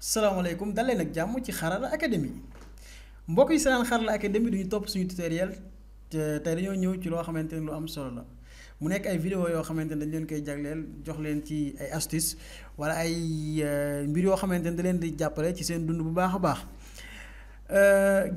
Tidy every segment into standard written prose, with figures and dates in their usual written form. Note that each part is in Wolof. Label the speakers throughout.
Speaker 1: salaamaaleykum dalee nag jàmm ci Xarala Academy mbokk yi seen Xarala Academy duñu topp suñu tutoriel te tey dañoo ñëw ci loo xamante ne lu am solo la mu nekk ay vidéo yoo xamante ne dañ leen koy jagleel jox leen ci ay astuces wala ay mbir yoo xamante ne da leen di jàppale ci seen dund bu baax a baax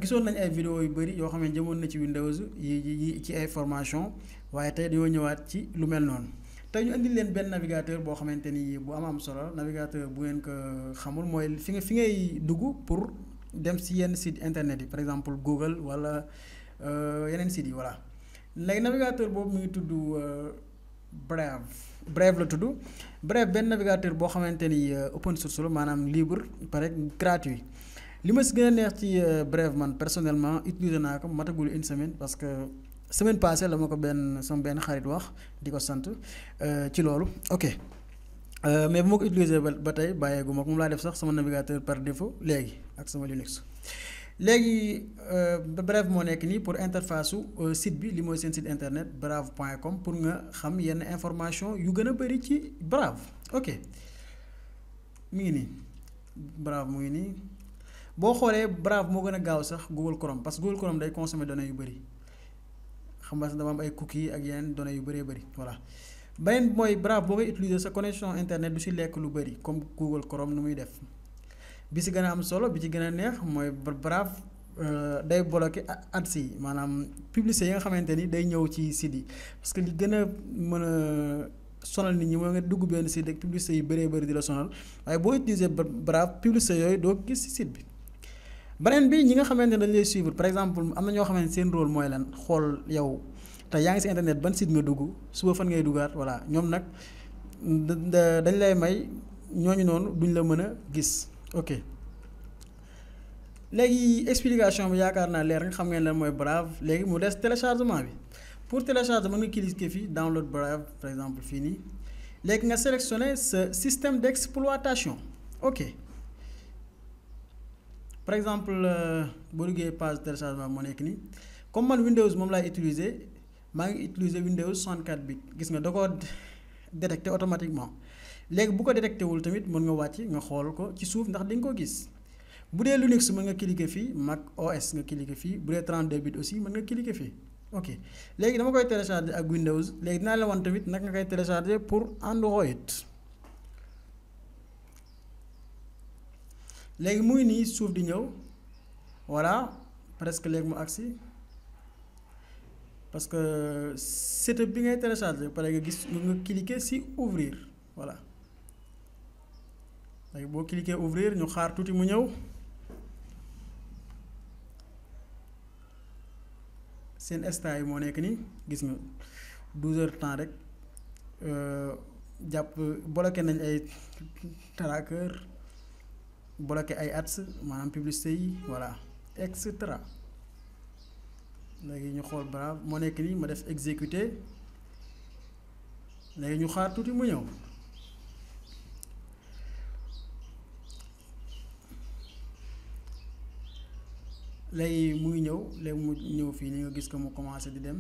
Speaker 1: gisoon nañ ay vidéo yu bëri yoo xam ne jëmoon na ci Windows yi ci ay formation waaye tey dañoo ñëwaat ci lu mel noonu. tey ñu andil leen benn navigateur boo xamante ni bu am solo navigateur bu ngeen ko xamul mooy fi ngay dugg pour dem si yenn site internet yi par exemple Google wala yeneen sites yi voilà léegi navigateur boobu mu ngi tudd Brave la tudd Brave benn navigateur boo xamante ni open source la maanaam libre pare gratuit li ma si gën a neex ci Brave man personnellement utiliser naa ko matagul une semaine parce que. Semaine passée la ma ko sama benn xarit wax di ko sant ci loolu ok mais bu ma ko utiliser ba tey bàyyeegu ma ko moom laa def sax sama navigateur par défaut léegi ak sama Linux léegi Brave moo nekk nii pour interface su site bi li mooy seen site internet brave.com pour nga xam yenn information yu gën a bëri ci Brave ok mi ngi nii Brave mu ngi nii boo xoolee Brave moo gën a gaaw sax Google Chrome parce que Google Chrome day consommer données yu bëri. xam nga dama am ay cookies ak yeneen données yu bëree bëri voilà beneen mooy Brave boo koy utiliser sa connexion internet du si lekk lu bëri comme Google Chrome nu muy def bi si gën a am solo bi ci gën a neex mooy Brave day bloqué ads yi maanaam publicité yi nga xamante ni day ñëw ci site yi parce que li gën a mën a sonal nit ñi mooy nga dugg benn site rek publicité yu bëree bëri di la sonal waaye boo utiliser Brave publicité yooyu doo gis si site bi. beneen bi ñi nga xamante ne dañ lay suivre par exemple am na ñoo xamante seen rôle mooy lan xool yow te yaa ngi si internet ban site nga dugg suba fan ngay duggaat voilà ñoom nag dañ lay may ñooñu noonu duñ la mën a gis ok léegi explication bi yaakaar naa leer nga xam ngeen lan mooy Brave léegi mu des téléchargement bi pour télécharger mën nga cliquer fii download Brave par exemple fii nii léegi nga sélectionner ce système d'exploitation ok. par exemple boo duggee page téléchargement moo nekk nii comme man Windows moom laay utiliser maa ngi utiliser Windows 64 bit gis nga da ko détecté automatiquement léegi bu ko détecté wul tamit mën nga wàcc nga xool ko ci suuf ndax di nga ko gis bu dee Linux mën nga cliquer fii Mac OS nga cliquer fii bu dee 32 bit aussi mën nga cliquer fii ok léegi dama koy télécharger ak Windows léegi dinaa la wan tamit naka nga koy télécharger pour Android. léegi mu ngi nii suuf di ñëw voilà presque léegi mu agsi parce que setup bi ngay télécharger pare nga gis nga cliquer ci ouvrir voilà léegi boo cliquer ouvrir ñu xaar tuuti mu ñëw seen instant yi moo nekk nii gis nga 12 heures temps rek jàpp bloqué nañ ay tracker bloqué ay ads maanaam publicité yi voilà et cetera léegi ñu xool Brave moo nekk nii ma def exécuter léegi ñu xaar tuuti mu ñëw léegi mu ngi ñëw léegi mu ñëw fii ni nga gis ko mu commencé di dem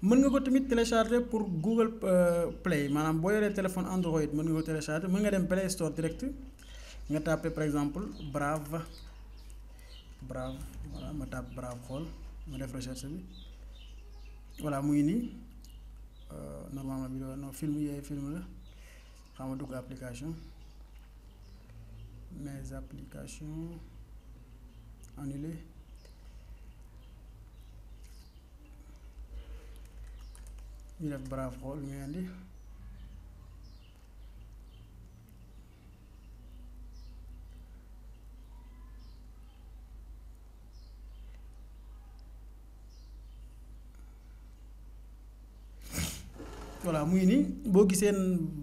Speaker 1: mën nga ko tamit télécharger pour Google Play maanaam boo yoree téléphone Android mën nga ko télécharger mën nga dem Play Store direct nga tapé par exemple Brave voilà ma tape Brave xool ma def recherche bi voilà mu ngi nii normalement bi non film yooyu film la xam nga dugg application mes applications annulé ñu def Brave xool muy andi voilà muy nii boo gisee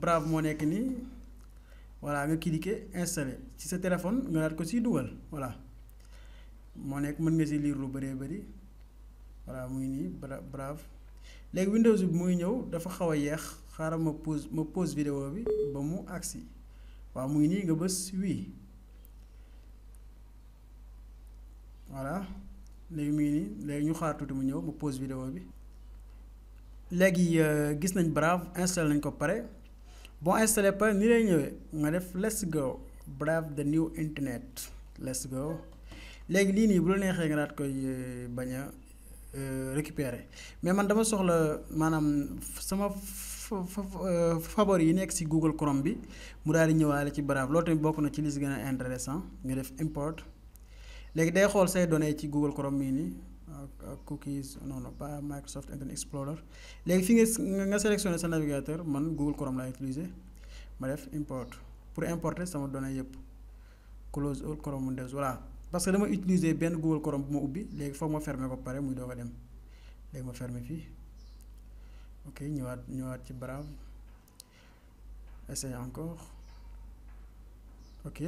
Speaker 1: Brave moo nekk nii voilà nga cliquer installer ci sa téléphone nga daat ko siy dugal voilà moo nekk mën nga si lire lu bëree bëri voilà muy nii Brave léegi Windows bi muy ñëw dafa xaw a yeex xaaral ma pause vidéo bi ba mu agsi waaw muy nii nga bës oui voilà léegi muy nii léegi ñu xaar tuuti mu ñëw ma pause vidéo bi. léegi gis nañ Brave installé nañ ko pare boo installé pare ni lay ñëwee nga def let's go Brave the new internet let's go léegi lii nii bu la neexee nga daat koy bañ a récupérer mais man dama soxla maanaam sama favori yi nekk ci Google Chrome bi mu daal di ñëwaale ci Brave loolu tamit bokk na ci li si gën a intéressant nga def import léegi day xool say données ci Google Chrome mii nii cookies non pas Microsoft Internet Explorer léegi fi nga sélectionné sa navigateur man Google Chrome laay utiliser ma def import pour importer sama données yëpp close all Chrome Windows voilà parce que dama utiliser benn Google Chrome bu ma ubbi léegi foog ma fermer ko pare muy doog a dem léegi ma fermer fii ok ñëwaat ci Brave essayer encore ok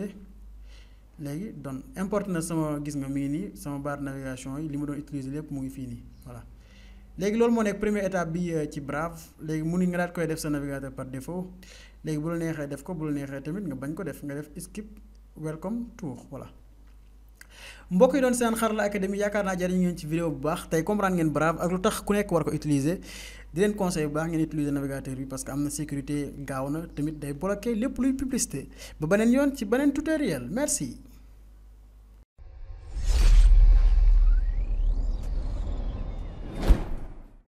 Speaker 1: léegi donc importe na sama gis nga mi ngi nii sama barre navigation yi li ma doon utiliser lépp mu ngi fii nii voilà léegi loolu moo nekk première étape bi ci Brave léegi mu ni nga daat koy def sa navigateur par défaut léegi bu la neexee def ko bu la neexee tamit nga bañ ko def nga def skip welcome tour voilà mbokk yi doon seen Xarala Academy yaakaar naa jariñ ngeen ci vidéo bu baax tey comprendre ngeen Brave ak lu tax ku nekk war ko utiliser di leen conseil bu baax ngeen utiliser navigateur bi parce que am na sécurité gaaw na tamit day bloquer lépp luy publicité ba beneen yoon ci beneen tutoriel merci